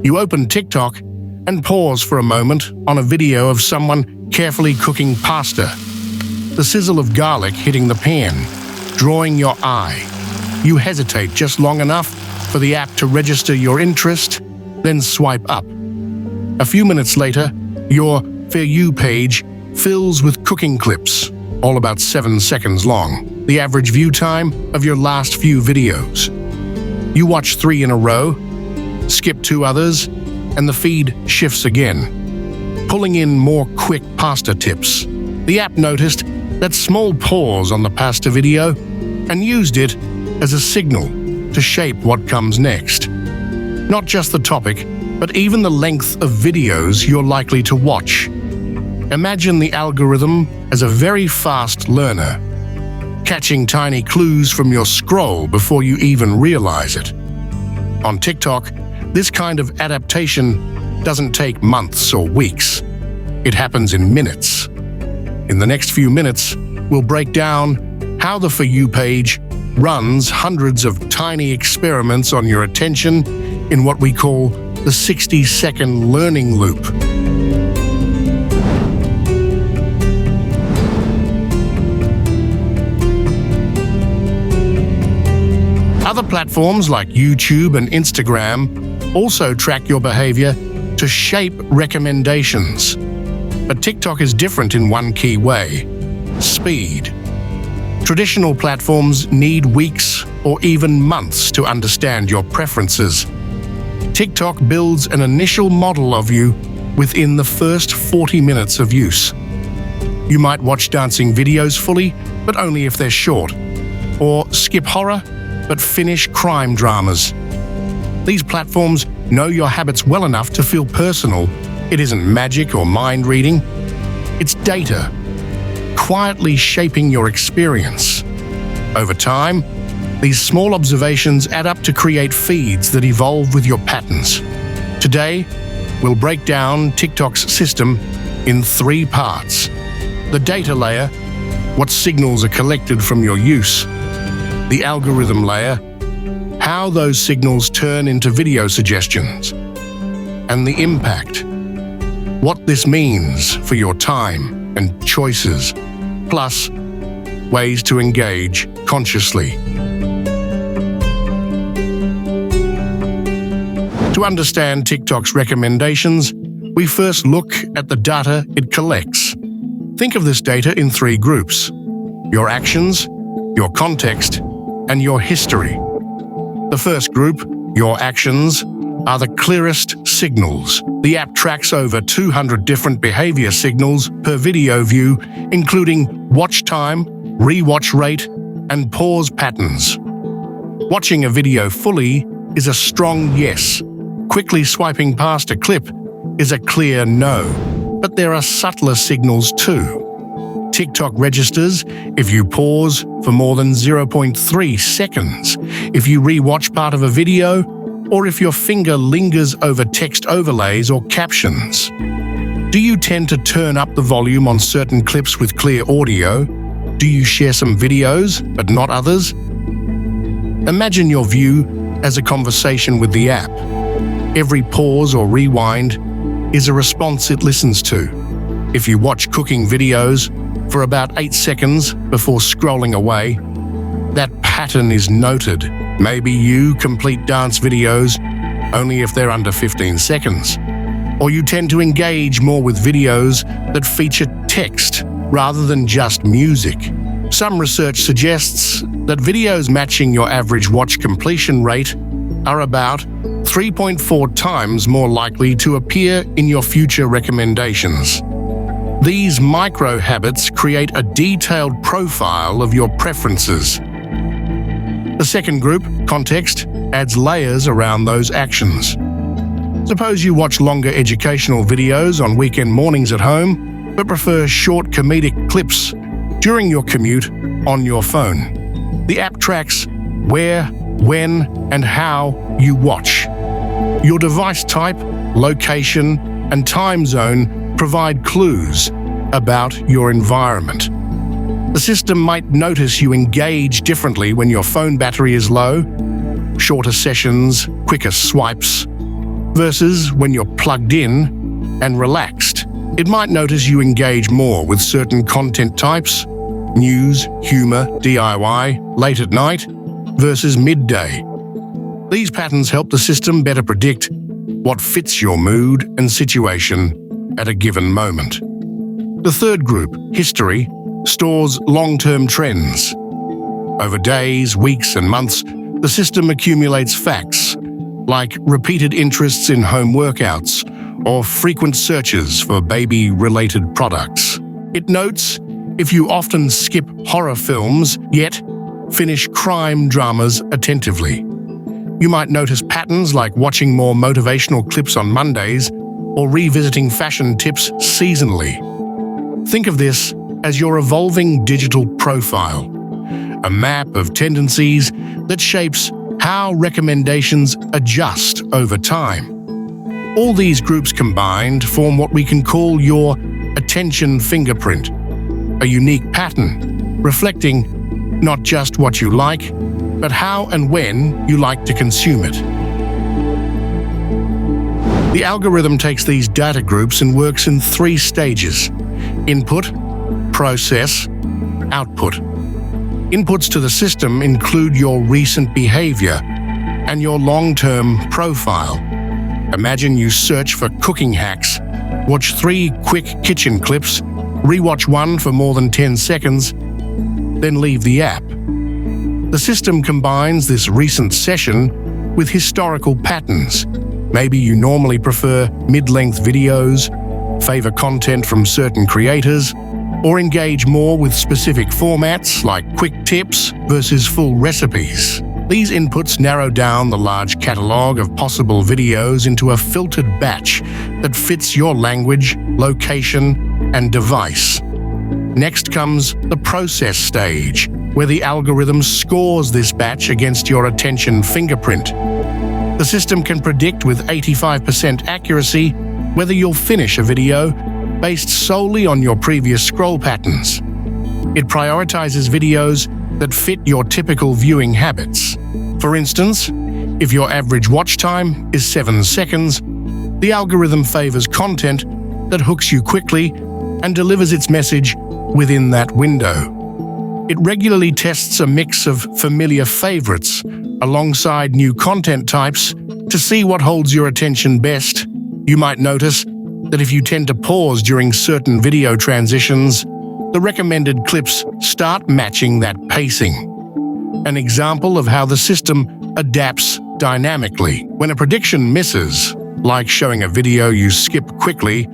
You open TikTok and pause for a moment on a video of someone carefully cooking pasta. The sizzle of garlic hitting the pan, drawing your eye. You hesitate just long enough for the app to register your interest, then swipe up. A few minutes later, your For You page fills with cooking clips, all about 7 seconds long, the average view time of your last few videos. You watch 3 in a row, skip 2 others, and the feed shifts again, pulling in more quick pasta tips. The app noticed that small pause on the pasta video and used it as a signal to shape what comes next. Not just the topic, but even the length of videos you're likely to watch. Imagine the algorithm as a very fast learner, catching tiny clues from your scroll before you even realize it. On TikTok, this kind of adaptation doesn't take months or weeks. It happens in minutes. In the next few minutes, we'll break down how the For You page runs hundreds of tiny experiments on your attention in what we call the 60-second learning loop. Other platforms like YouTube and Instagram also track your behavior to shape recommendations. But TikTok is different in one key way: speed. Traditional platforms need weeks or even months to understand your preferences. TikTok builds an initial model of you within the first 40 minutes of use. You might watch dancing videos fully, but only if they're short, or skip horror, but finish crime dramas. These platforms know your habits well enough to feel personal. It isn't magic or mind reading. It's data, quietly shaping your experience. Over time, these small observations add up to create feeds that evolve with your patterns. Today, we'll break down TikTok's system in 3 parts. The data layer, what signals are collected from your use. The algorithm layer, how those signals turn into video suggestions. And the impact, what this means for your time and choices, plus ways to engage consciously. To understand TikTok's recommendations, we first look at the data it collects. Think of this data in 3 groups: your actions, your context, and your history. The first group, your actions, are the clearest signals. The app tracks over 200 different behavior signals per video view, including watch time, rewatch rate, and pause patterns. Watching a video fully is a strong yes. Quickly swiping past a clip is a clear no. But there are subtler signals too. TikTok registers if you pause for more than 0.3 seconds, if you rewatch part of a video, or if your finger lingers over text overlays or captions. Do you tend to turn up the volume on certain clips with clear audio? Do you share some videos, but not others? Imagine your view as a conversation with the app. Every pause or rewind is a response it listens to. If you watch cooking videos for about 8 seconds before scrolling away, that pattern is noted. Maybe you complete dance videos only if they're under 15 seconds. Or you tend to engage more with videos that feature text rather than just music. Some research suggests that videos matching your average watch completion rate are about 3.4 times more likely to appear in your future recommendations. These micro habits create a detailed profile of your preferences. The second group, context, adds layers around those actions. Suppose you watch longer educational videos on weekend mornings at home, but prefer short comedic clips during your commute on your phone. The app tracks where, when, and how you watch. Your device type, location, and time zone provide clues about your environment. The system might notice you engage differently when your phone battery is low, shorter sessions, quicker swipes, versus when you're plugged in and relaxed. It might notice you engage more with certain content types, news, humor, DIY, late at night, versus midday. These patterns help the system better predict what fits your mood and situation at a given moment. The third group, history, stores long-term trends. Over days, weeks, and months, the system accumulates facts, like repeated interests in home workouts or frequent searches for baby-related products. It notes if you often skip horror films, yet finish crime dramas attentively. You might notice patterns like watching more motivational clips on Mondays or revisiting fashion tips seasonally. Think of this as your evolving digital profile, a map of tendencies that shapes how recommendations adjust over time. All these groups combined form what we can call your attention fingerprint, a unique pattern reflecting not just what you like, but how and when you like to consume it. The algorithm takes these data groups and works in 3 stages: input, process, output. Inputs to the system include your recent behavior and your long-term profile. Imagine you search for cooking hacks, watch 3 quick kitchen clips, rewatch one for more than 10 seconds, then leave the app. The system combines this recent session with historical patterns. Maybe you normally prefer mid-length videos, favor content from certain creators, or engage more with specific formats like quick tips versus full recipes. These inputs narrow down the large catalog of possible videos into a filtered batch that fits your language, location, and device. Next comes the process stage, where the algorithm scores this batch against your attention fingerprint. The system can predict with 85% accuracy whether you'll finish a video based solely on your previous scroll patterns. It prioritizes videos that fit your typical viewing habits. For instance, if your average watch time is 7 seconds, the algorithm favors content that hooks you quickly and delivers its message within that window. It regularly tests a mix of familiar favorites alongside new content types to see what holds your attention best. You might notice that if you tend to pause during certain video transitions, the recommended clips start matching that pacing. An example of how the system adapts dynamically. When a prediction misses, like showing a video you skip quickly,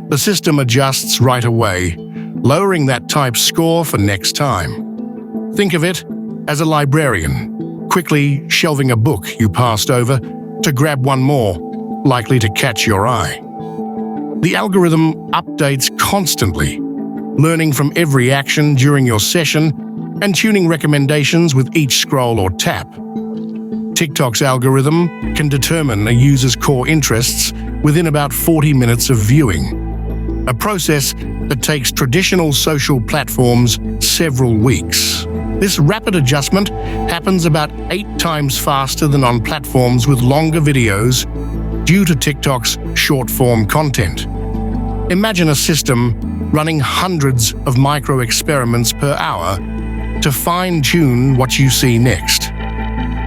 the system adjusts right away, lowering that type score for next time. Think of it as a librarian, quickly shelving a book you passed over to grab one more, likely to catch your eye. The algorithm updates constantly, learning from every action during your session and tuning recommendations with each scroll or tap. TikTok's algorithm can determine a user's core interests within about 40 minutes of viewing, a process that takes traditional social platforms several weeks. This rapid adjustment happens about 8 times faster than on platforms with longer videos due to TikTok's short-form content. Imagine a system running hundreds of micro-experiments per hour to fine-tune what you see next.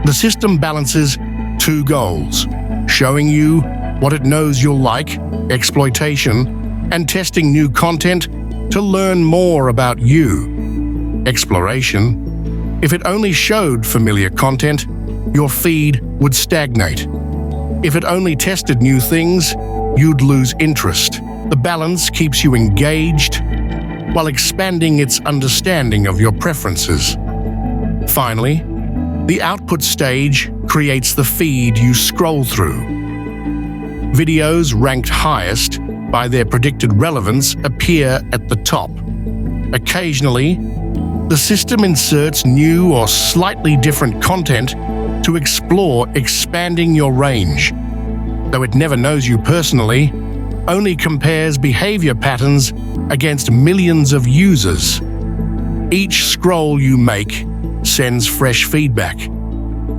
The system balances 2 goals: showing you what it knows you'll like, exploitation, and testing new content to learn more about you, exploration. If it only showed familiar content, your feed would stagnate. If it only tested new things, you'd lose interest. The balance keeps you engaged while expanding its understanding of your preferences. Finally, the output stage creates the feed you scroll through. Videos ranked highest by their predicted relevance appear at the top. Occasionally, the system inserts new or slightly different content to explore expanding your range. Though it never knows you personally, only compares behavior patterns against millions of users. Each scroll you make sends fresh feedback,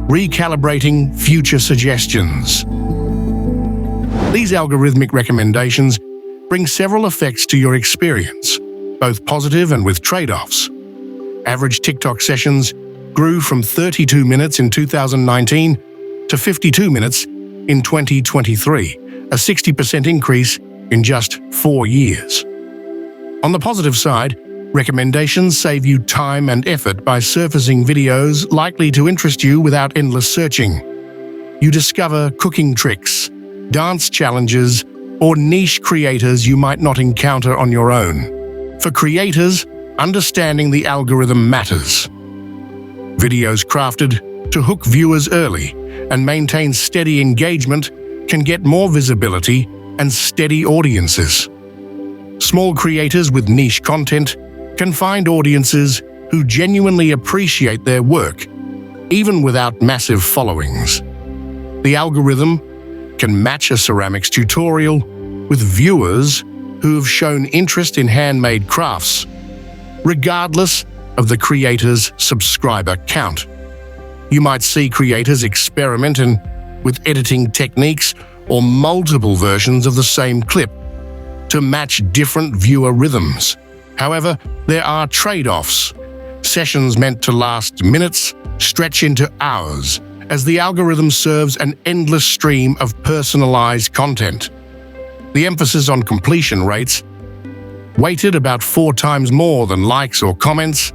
recalibrating future suggestions. These algorithmic recommendations bring several effects to your experience, both positive and with trade-offs. Average TikTok sessions grew from 32 minutes in 2019 to 52 minutes in 2023, a 60% increase in just 4 years. On the positive side, recommendations save you time and effort by surfacing videos likely to interest you without endless searching. You discover cooking tricks, dance challenges, or niche creators you might not encounter on your own. For creators, understanding the algorithm matters. Videos crafted to hook viewers early and maintain steady engagement can get more visibility and steady audiences. Small creators with niche content can find audiences who genuinely appreciate their work, even without massive followings. The algorithm can match a ceramics tutorial with viewers who have shown interest in handmade crafts, regardless of the creator's subscriber count. You might see creators experimenting with editing techniques or multiple versions of the same clip to match different viewer rhythms. However, there are trade-offs. Sessions meant to last minutes stretch into hours, as the algorithm serves an endless stream of personalized content. The emphasis on completion rates, weighted about 4 times more than likes or comments,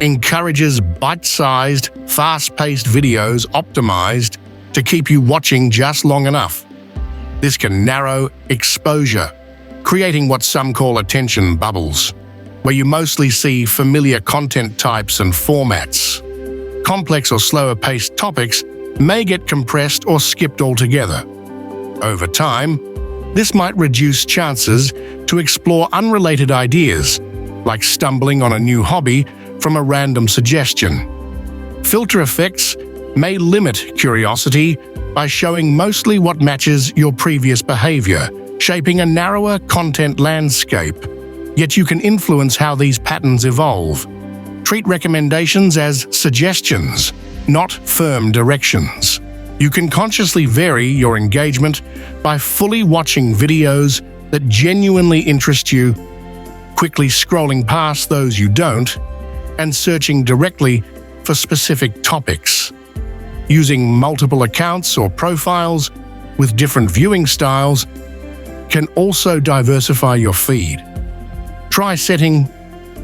encourages bite-sized, fast-paced videos optimized to keep you watching just long enough. This can narrow exposure, creating what some call attention bubbles, where you mostly see familiar content types and formats. Complex or slower-paced topics may get compressed or skipped altogether. Over time, this might reduce chances to explore unrelated ideas, like stumbling on a new hobby from a random suggestion. Filter effects may limit curiosity by showing mostly what matches your previous behavior, shaping a narrower content landscape. Yet you can influence how these patterns evolve. Treat recommendations as suggestions, not firm directions. You can consciously vary your engagement by fully watching videos that genuinely interest you, quickly scrolling past those you don't, and searching directly for specific topics. Using multiple accounts or profiles with different viewing styles can also diversify your feed. Try setting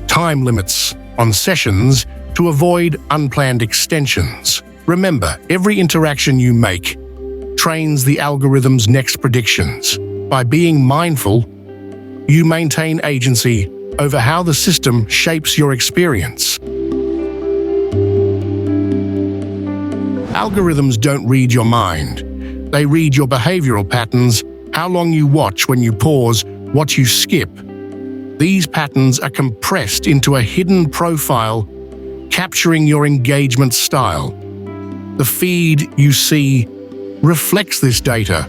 time limits on sessions to avoid unplanned extensions. Remember, every interaction you make trains the algorithm's next predictions. By being mindful, you maintain agency over how the system shapes your experience. Algorithms don't read your mind. They read your behavioral patterns, how long you watch when you pause, what you skip. These patterns are compressed into a hidden profile, capturing your engagement style. The feed you see reflects this data,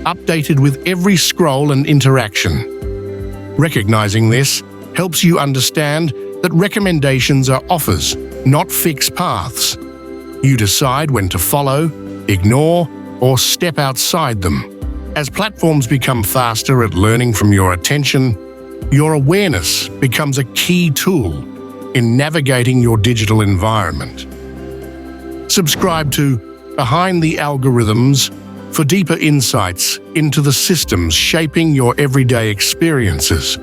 updated with every scroll and interaction. Recognizing this helps you understand that recommendations are offers, not fixed paths. You decide when to follow, ignore, or step outside them. As platforms become faster at learning from your attention, your awareness becomes a key tool in navigating your digital environment. Subscribe to Behind the Algorithms for deeper insights into the systems shaping your everyday experiences.